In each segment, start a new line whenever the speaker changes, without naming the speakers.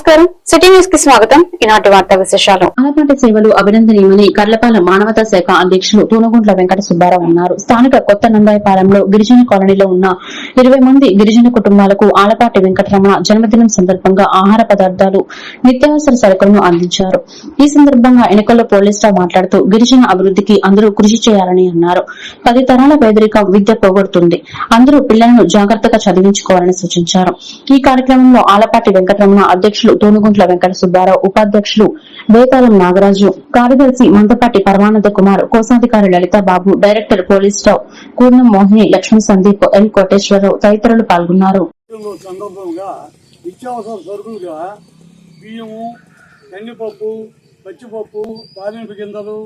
నమస్కారం, city news కి స్వాగతం. ఈనాటి వార్తా విశేషాలు.
ఆలపాటి సేవలు అభినందనీయమని కర్లపాలెం మానవతా శాఖ అధ్యక్షులు తూనగుంట్ల వెంకట సుబ్బారావు అన్నారు. స్థానిక కొత్త నందాయపాలెంలో గిరిజన కాలనీలో ఉన్న 20 మంది గిరిజన కుటుంబాలకు ఆలపాటి వెంకటరమణ జన్మదినం సందర్భంగా ఆహార పదార్థాలు, నిత్యావసర సరుకులను అందించారు. ఈ సందర్భంగా ఎన్నికల్లో పోలీస్ స్టాఫ్ మాట్లాడుతూ గిరిజన అభివృద్ధికి అందరూ కృషి చేయాలని అన్నారు. 10 తరాల పేదరికం విద్య పోగొడుతుంది, అందరూ పిల్లలను జాగ్రత్తగా చదివించుకోవాలని సూచించారు. ఈ కార్యక్రమంలో ఆలపాటి వెంకటరమణ అధ్యక్షులు తూనుగుంట్ల వెంకట సుబ్బారావు, ఉపాధ్యక్షులు వేతాలం నాగరాజు, కార్యదర్శి మందపాటి పరమానంద కుమార్, కోశాధికారి Lalithababu, director police staff Kurnam Mohini, Lakshmi Sandeep, L Koteswararao తదితరులు పాల్గొన్నారు.
నిత్యావసర సరుకులుగా బియ్యము, కందిపప్పు, పచ్చిపప్పు, తాలింపు గింజలు,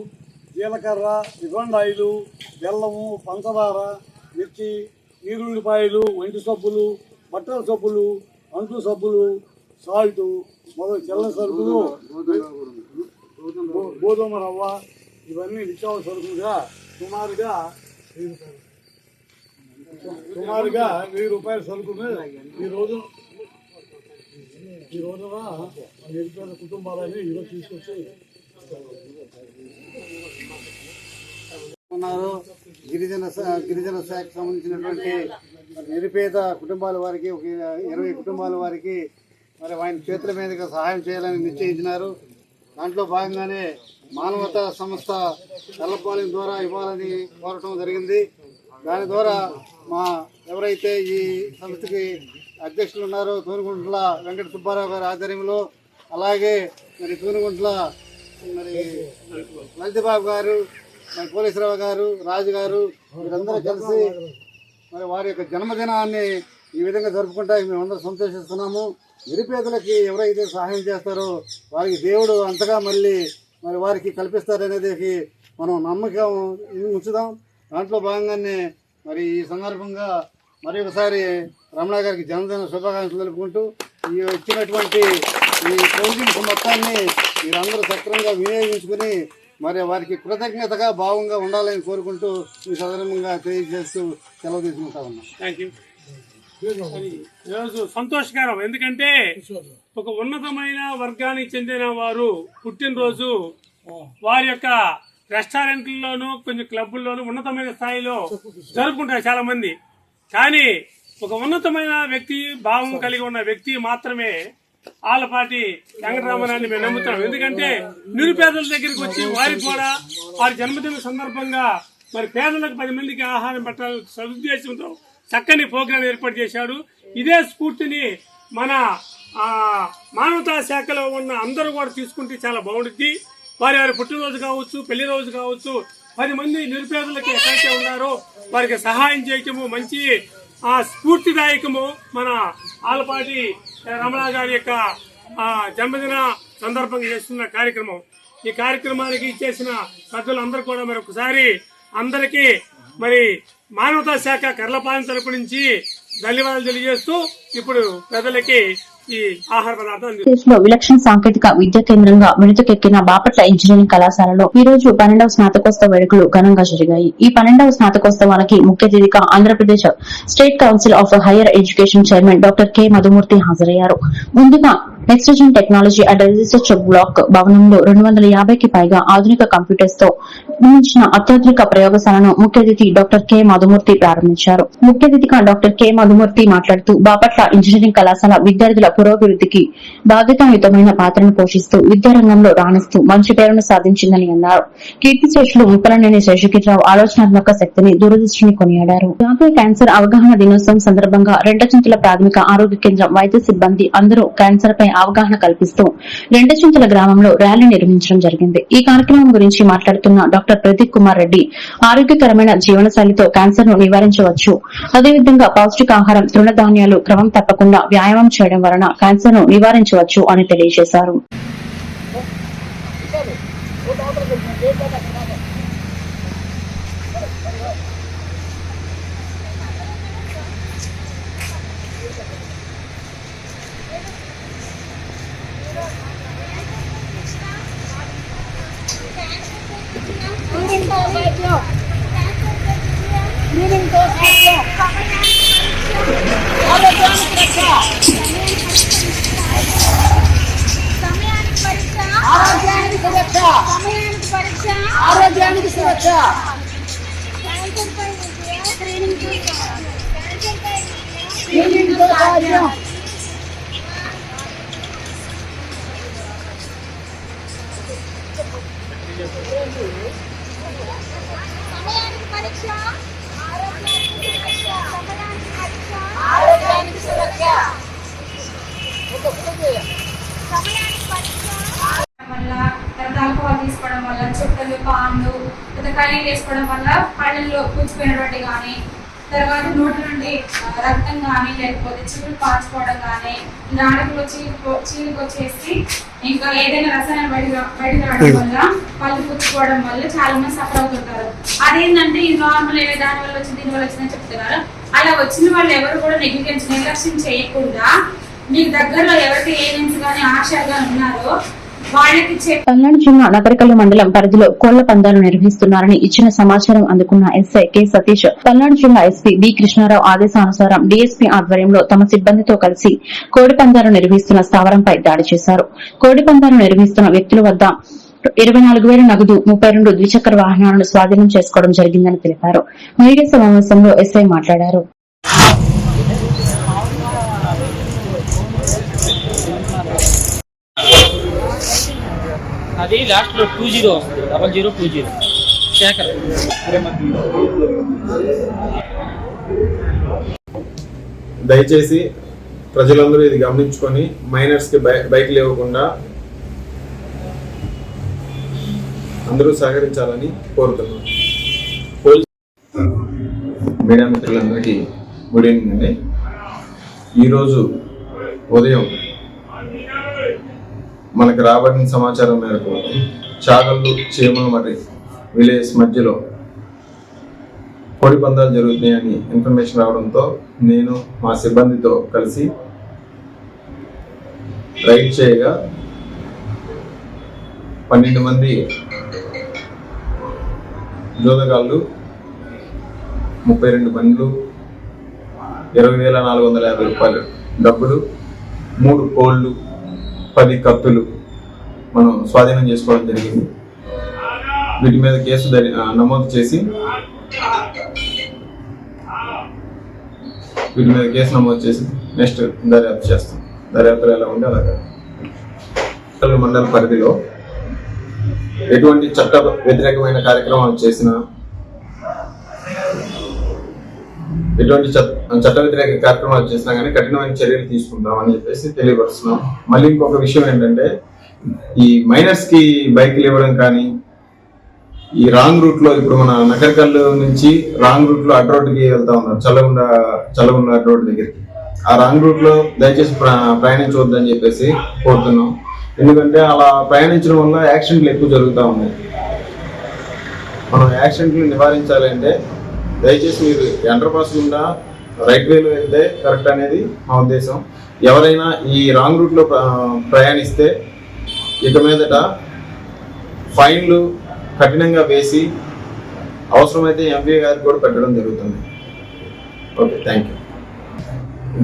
జీలకర్ర, రిఫైండ్ ఆయిల్, బెల్లము, పంచదార, మిర్చి, నీరుల్లిపాయలు, వంటి సబ్బులు, బట్టల సబ్బులు, అంటు సబ్బులు, సాల్ట్, మొదలు తెల్ల సరుకులు, గోధుమ రవ్వ, ఇవన్నీ నిత్యావసర సరుకులుగా సుమారుగా 1000 రూపాయల సరుకులు ఈ రోజున నిరుపేద కుటుంబాలని ఈరోజు తీసుకొచ్చి ఉన్నారు. గిరిజన శాఖకు సంబంధించినటువంటి నిరుపేద కుటుంబాల వారికి ఒక 20 కుటుంబాల వారికి మరి ఆయన చేతుల మీదుగా సహాయం చేయాలని నిశ్చయించినారు. దాంట్లో భాగంగానే మానవతా సంస్థ కర్లపాలెం ద్వారా ఇవ్వాలని కోరటం జరిగింది. దాని ద్వారా మా ఎవరైతే ఈ సంస్థకి అధ్యక్షులు ఉన్నారో తూనుగుంట్ల వెంకట సుబ్బారావు గారి ఆధ్వర్యంలో, అలాగే మరి తూనుగుంట్ల మరి లలితబాబు గారు, మరి పోలీసరావు గారు, రాజు గారు, వీరందరూ కలిసి మరి వారి యొక్క జన్మదినాన్ని ఈ విధంగా జరుపుకుంటా మేమందరూ సంతోషిస్తున్నాము. నిరుపేదలకి ఎవరైతే సహాయం చేస్తారో వారికి దేవుడు అంతగా మళ్ళీ మరి వారికి కల్పిస్తారనేది మనం నమ్మకం ఉంచుదాం. దాంట్లో భాగంగానే మరి ఈ సందర్భంగా మరి ఒకసారి రమణ గారికి జన్మదిన శుభాకాంక్షలు తెలుపుకుంటూ ఈ ఇచ్చినటువంటి ఈ ప్రొవిజన్స్ మొత్తాన్ని మీరందరూ సక్రమంగా వినియోగించుకుని మరి వారికి కృతజ్ఞతగా భావంగా ఉండాలని కోరుకుంటూ ఈ సందర్భంగా తెలియజేస్తూ సెలవు తీసుకుంటా ఉన్నాం.
Thank you. ఈరోజు సంతోషకరం, ఎందుకంటే ఒక ఉన్నతమైన వర్గానికి చెందిన వారు పుట్టినరోజు వారి యొక్క రెస్టారెంట్లలోనూ కొంచెం క్లబ్బుల్లోనూ ఉన్నతమైన స్థాయిలో జరుపుకుంటారు చాలా మంది. కానీ ఒక ఉన్నతమైన వ్యక్తి, భావం కలిగి ఉన్న వ్యక్తి మాత్రమే ఆలపాటి వెంకటరమణాన్ని మేము నమ్ముతున్నాం. ఎందుకంటే నిరుపేదల దగ్గరికి వచ్చి వారికి కూడా వారి జన్మదిన సందర్భంగా మరి పేదలకు 10 మందికి ఆహారం పెట్టాలని సదుద్దేశంతో చక్కని ప్రోగ్రాం ఏర్పాటు చేశాడు. ఇదే స్ఫూర్తిని మన మానవతా శాఖలో ఉన్న అందరూ కూడా తీసుకుంటే చాలా బాగుంటుంది. వారి పుట్టినరోజు కావచ్చు, పెళ్లి రోజు కావచ్చు, 10 మంది నిరుపేదలకి ఎక్కడైతే ఉన్నారో వారికి సహాయం చేయటము మంచి స్ఫూర్తిదాయకము. మన ఆలపాటి రమణ గారి యొక్క జన్మదిన సందర్భంగా చేస్తున్న కార్యక్రమం. ఈ కార్యక్రమానికి చేసిన పెద్దలందరూ కూడా మరి ఒకసారి అందరికీ మరి మానవతా శాఖ కర్లపాలెం తరపు నుంచి ధన్యవాదాలు తెలియజేస్తూ ఇప్పుడు ప్రజలకి ఈ ఆహార పదార్థాలు
విలక్షణ సాంకేతిక విద్యా కేంద్రంగా వెనుకకెక్కిన బాపట్ల ఇంజనీరింగ్ కళాశాలలో ఈ రోజు 12వ స్నాతకోత్సవ వేడుకలు ఘనంగా జరిగాయి. ఈ 12వ స్నాతకోత్సవానికి ముఖ్య అతిథిగా Andhra Pradesh state council of higher education chairman doctor K Madhumurthy హాజరయ్యారు. ముందుగా నెక్స్ట్జెన్ టెక్నాలజీ అండ్ రీసెర్చ్ బ్లాక్ భవనంలో 250కి పైగా ఆధునిక కంప్యూటర్స్ తో నిర్మించిన అత్యాధునిక ప్రయోగశాలను ముఖ్య అతిథి డాక్టర్ కె మధుమూర్తి ప్రారంభించారు. ముఖ్య అతిథిగా డాక్టర్ కె మధుమూర్తి మాట్లాడుతూ బాపట్ల ఇంజనీరింగ్ కళాశాల విద్యార్థుల పురోభివృద్ధికి బాధ్యతాయుతమైన పాత్రను పోషిస్తూ విద్యారంగంలో రాణిస్తూ మంచి పేరును సాధించిందని అన్నారు. కీర్తిశేషులు ముప్పలనేని శేషగిరిరావు ఆలోచనాత్మక శక్తిని, దూరదృష్టిని కొనియాడారు. జాతీయ క్యాన్సర్ అవగాహన దినోత్సవం సందర్భంగా రెండచింతల ప్రాథమిక ఆరోగ్య కేంద్రం వైద్య సిబ్బంది అందరూ క్యాన్సర్ పై అవగాహన కల్పిస్తూ రెండచింతల గ్రామంలో ర్యాలీ నిర్వహించడం జరిగింది. ఈ కార్యక్రమం గురించి మాట్లాడుతున్న డాక్టర్ ప్రదీప్ కుమార్ రెడ్డి, ఆరోగ్యకరమైన జీవనశైలితో క్యాన్సర్ ను నివారించవచ్చు. అదేవిధంగా పౌష్టికాహారం, తృణధాన్యాలు క్రమం తప్పకుండా వ్యాయామం చేయడం వలన క్యాన్సర్ ను నివారించవచ్చు అని తెలియజేశారు.
వల్ల తర్వాత ఆల్కహాల్ తీసుకోవడం వల్ల చుట్టలు పాన్లు లేదా కళీలు వేసుకోవడం వల్ల పళ్ళల్లో కూర్చిపోయినటువంటి కానీ తర్వాత నోటి నుండి రక్తం కానీ లేకపోతే చీలు పాచుకోవడం కానీ నాడుగులో చీలుకు వచ్చేసి ఇంకా ఏదైనా రసాయనం బయట రావడం వల్ల పళ్ళు పుచ్చుకోవడం వల్ల చాలా మంది సఫర్ అవుతుంటారు. అదేంటంటే ఇది నార్మల్ దాని వల్ల వచ్చింది దీని వల్ల వచ్చిందని చెప్తున్నారు. అలా వచ్చిన వాళ్ళు ఎవరు కూడా నిర్లక్ష్యం చేయకుండా మీకు దగ్గరలో ఎవరికి ఏజెంట్స్ కానీ ఆశా కానీ ఉన్నారో
పల్నాడు జిల్లా నగరికల్లు మండలం పరిధిలో కోళ్ల పందాలు నిర్వహిస్తున్నారని ఇచ్చిన సమాచారం అందుకున్న ఎస్ఐ కె సతీష్ పల్నాడు జిల్లా ఎస్పీ బి కృష్ణారావు ఆదేశానుసారం డీఎస్పీ ఆధ్వర్యంలో తమ సిబ్బందితో కలిసి కోడి పందాలు నిర్వహిస్తున్న స్థావరంపై దాడి చేశారు. కోడి పందాలు నిర్వహిస్తున్న వ్యక్తుల వద్ద 24,000 నగదు 32 ద్విచక్ర వాహనాలను స్వాధీనం చేసుకోవడం జరిగిందని తెలిపారు. మీడియా సమావేశంలో ఎస్ఐ మాట్లాడారు.
అది లాస్ట్ లో 20 వస్తుంది 0020 శేఖర్.
దయచేసి ప్రజలందరూ ఇది గమనించుకొని మైనర్స్ కి బైక్లు ఇవ్వకుండా అందరూ సహకరించాలని కోరుతున్నాం. మీడియా మిత్రులందరికీ గుడ్ ఈవినింగ్ అండి. ఈరోజు ఉదయం మనకు రాబడిన సమాచారం మేరకు చాగల్లు చీమలమర్రి విలేజ్ మధ్యలో కోడి పందాలు జరుగుతున్నాయని ఇన్ఫర్మేషన్ రావడంతో నేను మా సిబ్బందితో కలిసి రైడ్ చేయగా 12 మంది జోదగాళ్ళు 32 బండ్లు 20,450 రూపాయలు డబ్బులు 3 కోళ్లు 10 కత్తులు మనం స్వాధీనం చేసుకోవడం జరిగింది. వీటి మీద కేసు నమోదు చేసి నెక్స్ట్ దర్యాప్తు చేస్తాం. దర్యాప్తులు ఎలా ఉంటే అలాగా. మండల పరిధిలో ఎటువంటి చట్ట వ్యతిరేకమైన కార్యక్రమాలు చేసినా కానీ కఠినమైన చర్యలు తీసుకుంటామని చెప్పేసి తెలియపరుస్తున్నాం. మళ్ళీ ఇంకొక విషయం ఏంటంటే ఈ మైనర్స్ కి బైక్లు ఇవ్వడం కానీ ఈ రాంగ్ రూట్ లో ఇప్పుడు మన నగరికల్లు నుంచి రాంగ్ రూట్ లో అడ్ రోడ్డుకి వెళ్తా ఉన్నారు, చల్లగుండ అడ్ రోడ్ దగ్గరికి. ఆ రాంగ్ రూట్ లో దయచేసి ప్రయాణించవద్దని చెప్పేసి కోరుతున్నాం. ఎందుకంటే అలా ప్రయాణించడం వల్ల యాక్సిడెంట్లు ఎక్కువ జరుగుతూ ఉన్నాయి. మనం యాక్సిడెంట్లు నివారించాలి అంటే దయచేసి మీరు అండర్ పాస్ గుండా రైట్ వేలో వెళ్తే కరెక్ట్ అనేది మా ఉద్దేశం. ఎవరైనా ఈ రాంగ్ రూట్ లో ప్రయాణిస్తే ఇక మీదట ఫైన్లు కఠినంగా వేసి అవసరమైతే ఎంపీ గారికి కూడా పెట్టడం జరుగుతుంది. Okay, thank you.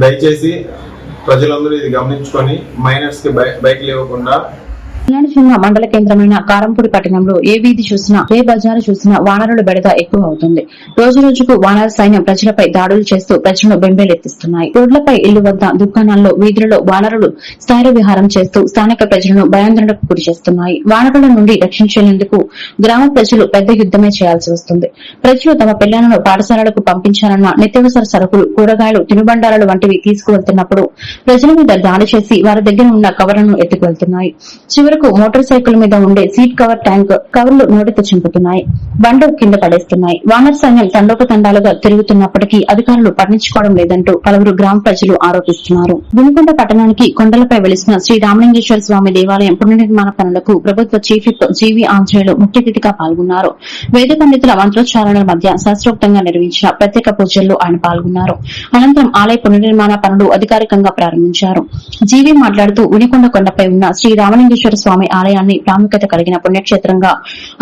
దయచేసి ప్రజలందరూ ఇది గమనించుకొని మైనర్స్ కి బైక్లు ఇవ్వకుండా.
పల్నాడు జిల్లా మండల కేంద్రమైన కారంపూడి పట్టణంలో ఏ వీధి చూసినా ఏ బజారు చూసినా వానరుల బెడద ఎక్కువ అవుతుంది. రోజు రోజుకు వానర సైన్యం ప్రజలపై దాడులు చేస్తూ ప్రజలను బెంబేలెత్తిస్తున్నాయి. రోడ్లపై ఇళ్లు వద్ద దుకాణాల్లో వీధులలో వానరులు స్థాయి విహారం చేస్తూ స్థానిక ప్రజలను భయాందోళనకు గురి చేస్తున్నాయి. వానరుల నుండి రక్షించేందుకు గ్రామ ప్రజలు పెద్ద యుద్దమే చేయాల్సి వస్తుంది. ప్రజలు తమ పిల్లలను పాఠశాలలకు పంపించాలన్న నిత్యావసర సరుకులు, కూరగాయలు, తినుబండారాలు వంటివి తీసుకువెళ్తున్నప్పుడు ప్రజల మీద దాడి చేసి వారి దగ్గర ఉన్న కవర్లను ఎత్తుకువెళ్తున్నాయి. చివరకు మోటార్ సైకిల్ మీద ఉండే సీట్ కవర్ ట్యాంక్ కవర్లు నోటితో చింపుతున్నాయి, బండ కింద పడేస్తున్నాయి. వానర్ సైన్యం తండోపతండాలుగా తిరుగుతున్నప్పటికీ అధికారులు పట్టించుకోవడం లేదంటూ పలువురు గ్రామ ప్రజలు ఆరోపిస్తున్నారు. గుణికొండ పట్టణానికి కొండలపై వెలిసిన శ్రీ రామలింగేశ్వర స్వామి దేవాలయం పునర్నిర్మాణ పనులకు ప్రభుత్వ చీఫ్ విప్ జీవీ ఆంజనేయులు ముఖ్య అతిథిగా పాల్గొన్నారు. వేద పండితుల మంత్రోచ్చారణల మధ్య శాస్త్రోక్తంగా నిర్వహించిన ప్రత్యేక పూజల్లో ఆయన పాల్గొన్నారు. అనంతరం ఆలయ పునర్నిర్మాణ పనులు అధికారికంగా ప్రారంభించారు. జీవీ మాట్లాడుతూ గుణికొండ కొండపై ఉన్న శ్రీ రామలింగేశ్వర స్వామి ఆలయాన్ని ప్రాముఖ్యత కలిగిన పుణ్యక్షేత్రంగా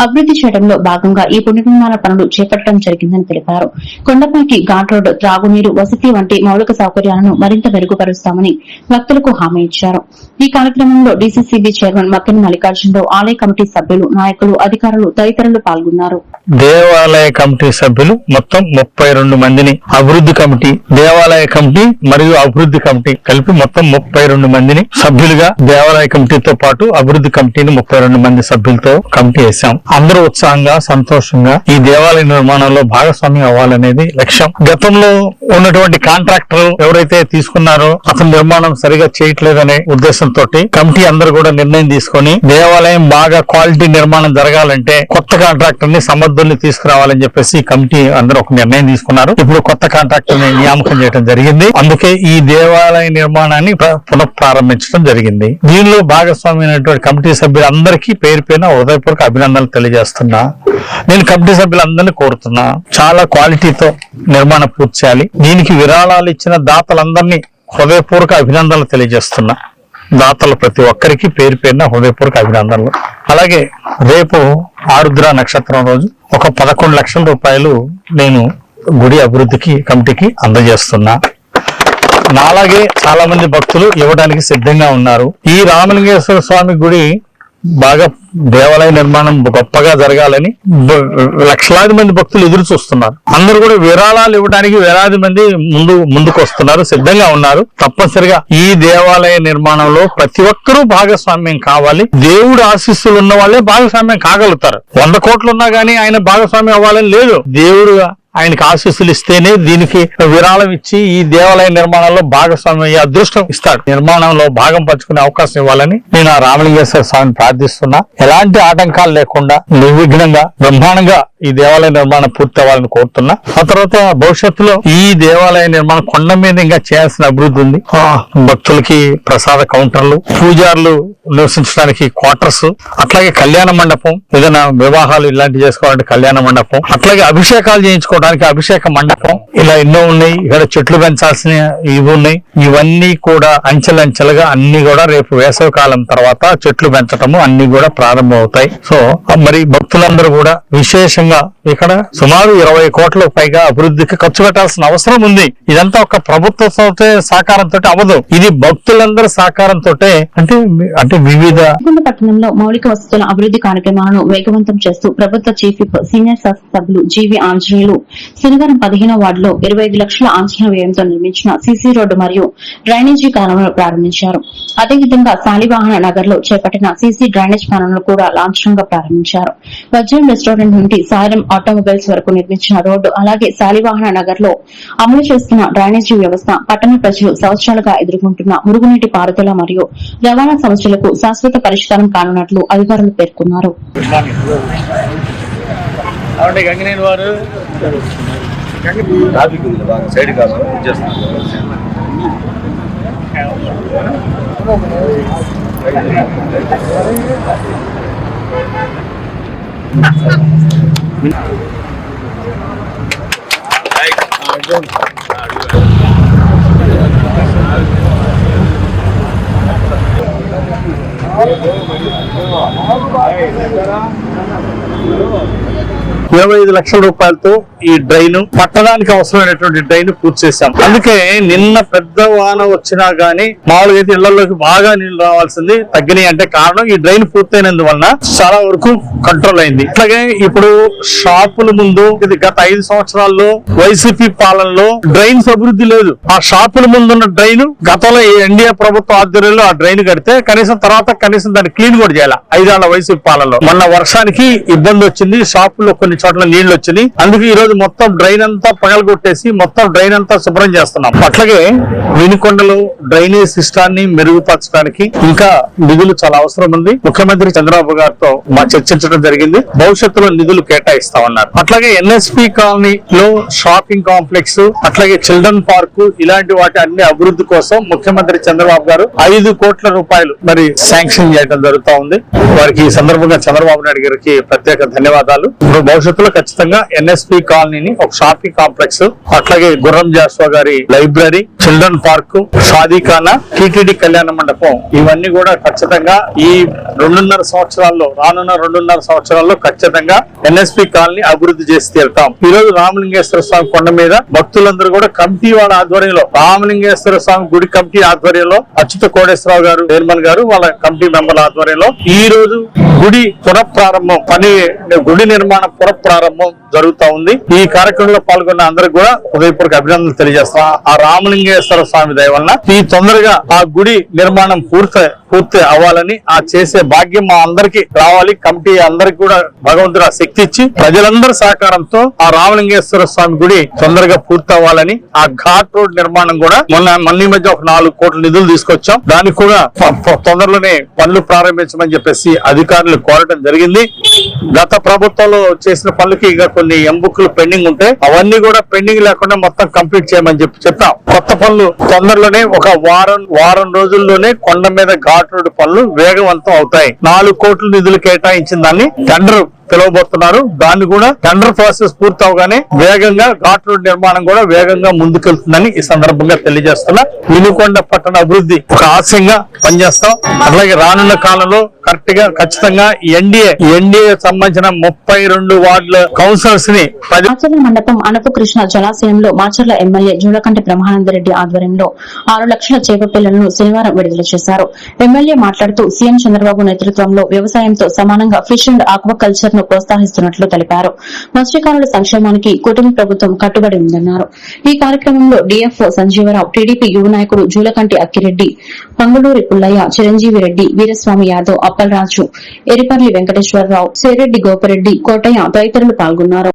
అభివృద్ధి చేయడంలో భాగంగా ఈ పునర్నిర్మాణ పనులు చేపట్టడం జరిగిందని తెలిపారు. కొండపైకి ఘాట్ రోడ్, త్రాగునీరు, వసతి వంటి మౌలిక సౌకర్యాలను మరింత మెరుగుపరుస్తామని భక్తులకు హామీ ఇచ్చారు. ఈ కార్యక్రమంలో డీసీసీబీ చైర్మన్ మక్కిన మల్లికార్జునరావు, ఆలయ కమిటీ సభ్యులు, నాయకులు, అధికారులు తదితరులు పాల్గొన్నారు.
దేవాలయ కమిటీ సభ్యులు మొత్తం 32 మందిని, అభివృద్ధి కమిటీ, దేవాలయ కమిటీ మరియు అభివృద్ధి కమిటీ కలిపి మొత్తం 32 మందిని సభ్యులుగా దేవాలయ కమిటీతో పాటు అభివృద్ధి కమిటీని 32 మంది సభ్యులతో కమిటీ వేశాం. అందరూ ఉత్సాహంగా, సంతోషంగా ఈ దేవాలయ నిర్మాణంలో భాగస్వామ్యం అవ్వాలనేది లక్ష్యం. గతంలో ఉన్నటువంటి కాంట్రాక్టర్ ఎవరైతే తీసుకున్నారో అతను నిర్మాణం సరిగా చేయట్లేదనే ఉద్దేశంతో కమిటీ అందరూ కూడా నిర్ణయం తీసుకొని దేవాలయం బాగా క్వాలిటీ నిర్మాణం జరగాలంటే కొత్త కాంట్రాక్టర్ ని, సమర్థుల్ని తీసుకురావాలని చెప్పేసి కమిటీ అందరూ ఒక నిర్ణయం తీసుకున్నారు. ఇప్పుడు కొత్త కాంట్రాక్టర్ ని నియామకం చేయడం జరిగింది. అందుకే ఈ దేవాలయ నిర్మాణాన్ని పునఃప్రారంభించడం జరిగింది. దీనిలో భాగస్వామ్యమైనటువంటి కమిటీ సభ్యులందరికీ పేరు పేరున హృదయపూర్వక అభినందనలు తెలియజేస్తున్నా. నేను కమిటీ సభ్యులందరినీ కోరుతున్నా, చాలా క్వాలిటీతో నిర్మాణం పూర్తి చేయాలి. దీనికి విరాళాలు ఇచ్చిన దాతలందరినీ హృదయపూర్వక అభినందనలు తెలియజేస్తున్నా. దాతలు ప్రతి ఒక్కరికి పేరు పేరున హృదయపూర్వక అభినందనలు. అలాగే రేపు ఆరుద్ర నక్షత్రం రోజు ఒక 11 లక్షల రూపాయలు నేను గుడి అభివృద్ధికి కమిటీకి అందజేస్తున్నా. నాలాగే చాలా మంది భక్తులు ఇవ్వడానికి సిద్ధంగా ఉన్నారు. ఈ రామలింగేశ్వర స్వామి గుడి బాగా దేవాలయ నిర్మాణం గొప్పగా జరగాలని లక్షలాది మంది భక్తులు ఎదురు చూస్తున్నారు. అందరూ కూడా విరాళాలు ఇవ్వడానికి వేలాది మంది ముందుకు వస్తున్నారు, సిద్ధంగా ఉన్నారు. తప్పనిసరిగా ఈ దేవాలయ నిర్మాణంలో ప్రతి ఒక్కరూ భాగస్వామ్యం కావాలి. దేవుడు ఆశీస్సులు ఉన్న వాళ్ళే భాగస్వామ్యం కాగలుగుతారు. 100 కోట్లు ఉన్నా గానీ ఆయన భాగస్వామ్యం అవ్వాలని లేదు. దేవుడు ఆయనకి ఆశీస్సులు ఇస్తేనే దీనికి విరాళం ఇచ్చి ఈ దేవాలయ నిర్మాణంలో భాగస్వామ్యం అయ్యే అదృష్టం ఇస్తాడు. నిర్మాణంలో భాగం పంచుకునే అవకాశం ఇవ్వాలని నేను ఆ రామలింగేశ్వర స్వామిని ప్రార్థిస్తున్నా. ఎలాంటి ఆటంకాలు లేకుండా నిర్విఘ్నంగా బ్రహ్మాండంగా ఈ దేవాలయ నిర్మాణం పూర్తి అవ్వాలని కోరుతున్నా. ఆ తర్వాత భవిష్యత్తులో ఈ దేవాలయ నిర్మాణం కొండ మీద ఇంకా చేయాల్సిన అభివృద్ధి ఉంది. భక్తులకి ప్రసాద కౌంటర్లు, పూజారులు నివసించడానికి క్వార్టర్స్, అట్లాగే కళ్యాణ మండపం, ఏదైనా వివాహాలు ఇలాంటివి చేసుకోవాలంటే కళ్యాణ మండపం, అట్లాగే అభిషేకాలు చేయించుకోవడానికి అభిషేక మండపం, ఇలా ఎన్నో ఉన్నాయి. ఇక్కడ చెట్లు పెంచాల్సిన ఇవి ఉన్నాయి. ఇవన్నీ కూడా అంచెలంచెలుగా అన్ని కూడా రేపు వేసవి కాలం తర్వాత చెట్లు పెంచటము అన్ని కూడా ప్రారంభం అవుతాయి. సో మరి భక్తులందరూ కూడా విశేషంగా ఇక్కడ సుమారు 20 కోట్ల పైగా అభివృద్ధికి ఖర్చు పెట్టాల్సిన అవసరం ఉంది. ఇదంతా ఒక ప్రభుత్వ సహకారంతో అవ్వదు. ఇది భక్తులందరి సహకారంతో అంటే వివిధ
పట్టణంలో మౌలిక వసతుల అభివృద్ధి కార్యక్రమాలను వేగవంతం చేస్తూ ప్రభుత్వ చీఫ్ విప్, సీనియర్ శాసనసభ్యులు జీవి ఆంజనేయులు శనివారం 15వ వార్డులో 25 లక్షల ఆంజనేయ వ్యయంతో నిర్మించిన సీసీ రోడ్డు మరియు డ్రైనేజీ కాలువను ప్రారంభించారు. అదేవిధంగా శాలివాహన నగర్ లో చేపట్టిన సీసీ డ్రైనేజ్ కాలువను కూడా లాంఛనంగా ప్రారంభించారు. వజ్రం రెస్టారెంట్ నుండి సాయిరం ఆటోమొబైల్స్ వరకు నిర్మించిన రోడ్డు, అలాగే శాలివాహన నగర్ లో అమలు చేస్తున్న డ్రైనేజీ వ్యవస్థ పట్టణ ప్రజలు సంవత్సరాలుగా ఎదుర్కొంటున్న మురుగునీటి పారుదల మరియు రవాణా సమస్యలకు శాశ్వత పరిష్కారం కానున్నట్లు అధికారులు పేర్కొన్నారు.
$25 లక్షల రూపాయలతో ఈ డ్రైన్, పట్టడానికి అవసరమైనటువంటి డ్రైన్ పూర్తి చేశాం. అందుకే నిన్న పెద్ద వాన వచ్చినా గానీ మామూలుగా అయితే ఇళ్లలోకి బాగా నీళ్లు రావాల్సింది తగ్గినాయి. అంటే కారణం ఈ డ్రైన్ పూర్తయినందువలన చాలా వరకు కంట్రోల్ అయింది. అట్లాగే ఇప్పుడు షాపుల ముందు ఇది గత 5 సంవత్సరాల్లో వైసీపీ పాలనలో డ్రైన్స్ అభివృద్ధి లేదు. ఆ షాపుల ముందున్న డ్రైన్ గతంలో ఎన్డీఏ ప్రభుత్వ ఆధ్వర్యంలో ఆ డ్రైన్ కడితే కనీసం దాన్ని క్లీన్ కూడా చేయాలి. 5 ఏళ్ల వైసీపీ పాలనలో మొన్న వర్షానికి ఇబ్బంది వచ్చింది, షాపుల్లో కొన్ని చోట్ల నీళ్లు వచ్చినాయి. అందుకే ఈ రోజు మొత్తం డ్రైన్ అంతా పగలగొట్టేసి మొత్తం డ్రైన్ అంతా శుభ్రం చేస్తున్నాం. అట్లాగే వినుకొండలో డ్రైనేజ్ సిస్టాన్ని మెరుగుపరచడానికి ఇంకా నిధులు చాలా అవసరం ఉంది. ముఖ్యమంత్రి చంద్రబాబు గారితో చర్చించడం జరిగింది. భవిష్యత్తులో నిధులు కేటాయిస్తామన్నారు. అట్లాగే ఎన్ఎస్పి కాలనీలో షాపింగ్ కాంప్లెక్స్, అట్లాగే చిల్డ్రన్ పార్క్, ఇలాంటి వాటి అన్ని అభివృద్ధి కోసం ముఖ్యమంత్రి చంద్రబాబు గారు 5 కోట్ల రూపాయలు మరి శాంక్షన్ ఎలక్షన్ చేయడం జరుగుతూ ఉంది. వారికి ఈ సందర్భంగా చంద్రబాబు నాయుడు గారికి ప్రత్యేక ధన్యవాదాలు. ఇప్పుడు భవిష్యత్తులో ఖచ్చితంగా ఎన్ఎస్పి కాలనీని ఒక షాపింగ్ కాంప్లెక్స్, అట్లాగే గుర్రం జాస్వా గారి లైబ్రరీ, చిల్డ్రన్ పార్క్, షాదీఖానా, టీటీడీ కళ్యాణ మండపం, ఇవన్నీ కూడా ఖచ్చితంగా ఈ 2.5 సంవత్సరాల్లో, రానున్న 2.5 సంవత్సరాల్లో ఖచ్చితంగా ఎన్ఎస్పి కాలనీ అభివృద్ధి చేసి తీరుతాం. ఈ రోజు రామలింగేశ్వర స్వామి కొండ మీద భక్తులందరూ కూడా కమిటీ వాళ్ళ ఆధ్వర్యంలో, రామలింగేశ్వర స్వామి గుడి కమిటీ ఆధ్వర్యంలో, అచ్యుత కోటేశ్వరరావు గారు చైర్మన్ గారు వాళ్ళ కమిటీ మెంబర్ల ఆధ్వర్యంలో ఈ రోజు గుడి పునఃప్రారంభం గుడి నిర్మాణ పునఃప్రారంభం జరుగుతా ఉంది. ఈ కార్యక్రమంలో పాల్గొన్న అందరికి కూడా హృదయపూర్వక అభినందనలు తెలియజేస్తాం. ఆ రామలింగేశ్వర స్వామి దయ వలన ఈ తొందరగా ఆ గుడి నిర్మాణం పూర్తి అవ్వాలని, ఆ చేసే భాగ్యం మా అందరికి రావాలి. కమిటీ అందరికి కూడా భగవంతుడు ఆ శక్తి ఇచ్చి ప్రజలందరి సహకారంతో ఆ రామలింగేశ్వర స్వామి గుడి తొందరగా పూర్తి అవ్వాలని, ఆ ఘాట్ రోడ్ నిర్మాణం కూడా మన మధ్య ఒక 4 కోట్ల నిధులు తీసుకొచ్చాం. దానికి కూడా తొందరలోనే పనులు ప్రారంభించమని చెప్పేసి అధికారులు కోరటం జరిగింది. గత ప్రభుత్వంలో చేసిన పనులకి ఇక కొన్ని ఎంబుక్లు పెండింగ్ ఉంటే అవన్నీ కూడా పెండింగ్ లేకుండా మొత్తం కంప్లీట్ చేయమని చెప్పాం. కొత్త పనులు తొందరలోనే ఒక వారం రోజుల్లోనే కొండ మీద ఘాట్ రోడ్ పనులు వేగవంతం అవుతాయి. 4 కోట్ల నిధులు కేటాయించిన దాన్ని టెండర్ పిలవబోతున్నారు. దాన్ని కూడా టెండర్ ప్రాసెస్ పూర్తి అవగానే వేగంగా ఘాట్ రోడ్ నిర్మాణం కూడా వేగంగా ముందుకెళ్తుందని ఈ సందర్భంగా తెలియజేస్తున్నా. వినుకొండ పట్టణ అభివృద్ధి ఒక ఆశయంగా పనిచేస్తాం. అలాగే రానున్న కాలంలో ఖచ్చితంగా ఎన్డీఏ సంబంధించిన 32 వార్డుల కౌన్సిలర్స్ ని
మాచర్ల మండపం అనపు కృష్ణ జలాశయంలో మాచర్ల ఎమ్మెల్యే జూలకంటి బ్రహ్మానందరెడ్డి ఆధ్వర్యంలో 6 లక్షల చేప పిల్లలను శనివారం విడుదల చేశారు. ఎమ్మెల్యే మాట్లాడుతూ సీఎం చంద్రబాబు నేతృత్వంలో వ్యవసాయంతో సమానంగా ఫిష్ అండ్ ఆక్వాకల్చర్ ను ప్రోత్సహిస్తున్నట్లు తెలిపారు. మత్స్యకారుల సంక్షేమానికి కుటుంబ ప్రభుత్వం కట్టుబడి ఉందన్నారు. ఈ కార్యక్రమంలో డీఎఫ్ఓ సంజీవరావు, టీడీపీ యువ నాయకుడు జూలకంటి అక్కిరెడ్డి, పంగులూరి పుల్లయ్య, చిరంజీవి రెడ్డి, వీరస్వామి యాదవ్, అప్పలరాజు, ఎరిపర్లి వెంకటేశ్వరరావు, సేరెడ్డి గోపరెడ్డి, కోటయ్య తదితరులు పాల్గొన్నారు.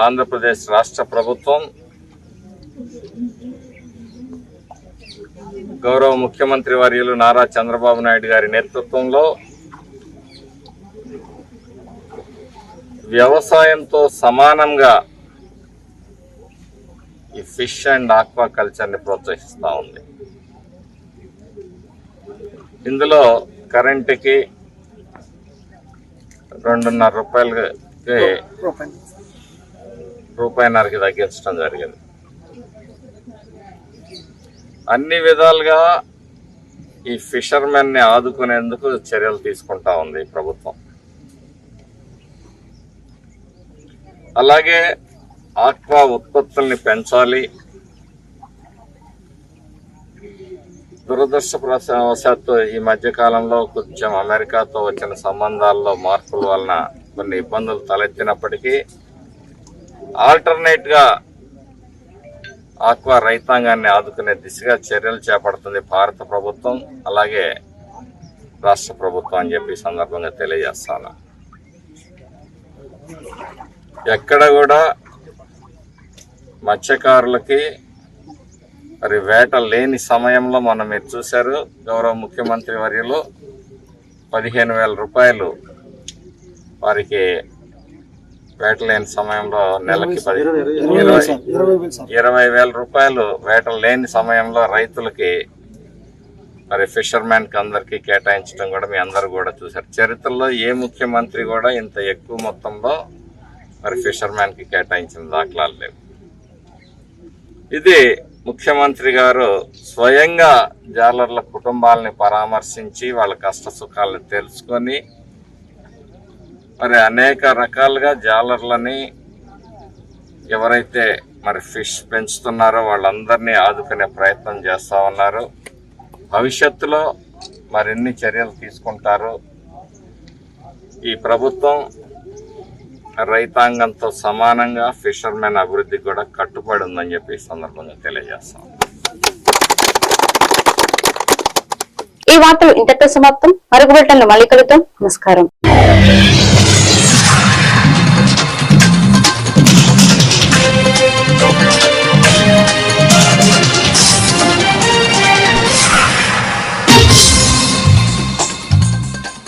ఆంధ్రప్రదేశ్ రాష్ట్ర ప్రభుత్వం గౌరవ ముఖ్యమంత్రి వర్యులు నారా చంద్రబాబు నాయుడు గారి నేతృత్వంలో వ్యవసాయంతో సమానంగా ఈ ఫిష్ అండ్ ఆక్వాకల్చర్ ని ప్రోత్సహిస్తూ ఉంది. ఇందులో కరెంటుకి 2.5 రూపాయలకి రూపాయిన్నరకి తగ్గించడం జరిగింది. అన్ని విధాలుగా ఈ ఫిషర్మెన్ ని ఆదుకునేందుకు చర్యలు తీసుకుంటా ఉంది ప్రభుత్వం. అలాగే ఆక్వా ఉత్పత్తుల్ని పెంచాలి. దురదృష్టవశాత్తు ఈ మధ్య కాలంలో కొంచెం అమెరికాతో వచ్చిన సంబంధాల్లో మార్పుల వలన కొన్ని ఇబ్బందులు తలెత్తినప్పటికీ ఆల్టర్నేట్ గా ఆక్వా రైతాంగాన్ని ఆదుకునే దిశగా చర్యలు చేపడుతుంది భారత ప్రభుత్వం, అలాగే రాష్ట్ర ప్రభుత్వం అని చెప్పి సందర్భంగా తెలియజేస్తాను. ఎక్కడ కూడా మత్స్యకారులకి మరి వేట లేని సమయంలో మనం మీరు చూశారు, గౌరవ ముఖ్యమంత్రి వర్యులు 15,000 రూపాయలు వారికి వేట లేని సమయంలో నెలకి 20,000 రూపాయలు వేట లేని సమయంలో రైతులకి మరి ఫిషర్మెన్ కి అందరికి కేటాయించడం కూడా మీ అందరూ కూడా చూశారు. చరిత్రలో ఏ ముఖ్యమంత్రి కూడా ఇంత ఎక్కువ మొత్తంలో మరి ఫిషర్మెన్ కి కేటాయించిన దాఖలాలు లేవు. ఇది ముఖ్యమంత్రి గారు స్వయంగా జాలర్ల కుటుంబాలని పరామర్శించి వాళ్ళ కష్ట సుఖాలను తెలుసుకొని మరి అనేక రకాలుగా జాలర్లని ఎవరైతే మరి ఫిష్ పెంచుతున్నారో వాళ్ళందరినీ ఆదుకునే ప్రయత్నం చేస్తా ఉన్నారు. భవిష్యత్తులో మరిన్ని చర్యలు తీసుకుంటారు. ఈ ప్రభుత్వం రైతాంగంతో సమానంగా ఫిషర్మెన్ అభివృద్ధికి కూడా కట్టుబడి ఉందని చెప్పి ఈ సందర్భంగా తెలియజేస్తాం.
ఈ వార్తలు ఇంతటితో సమాప్తం. మరొక బులెటిన్లో మళ్ళీ కలుద్దాం. నమస్కారం.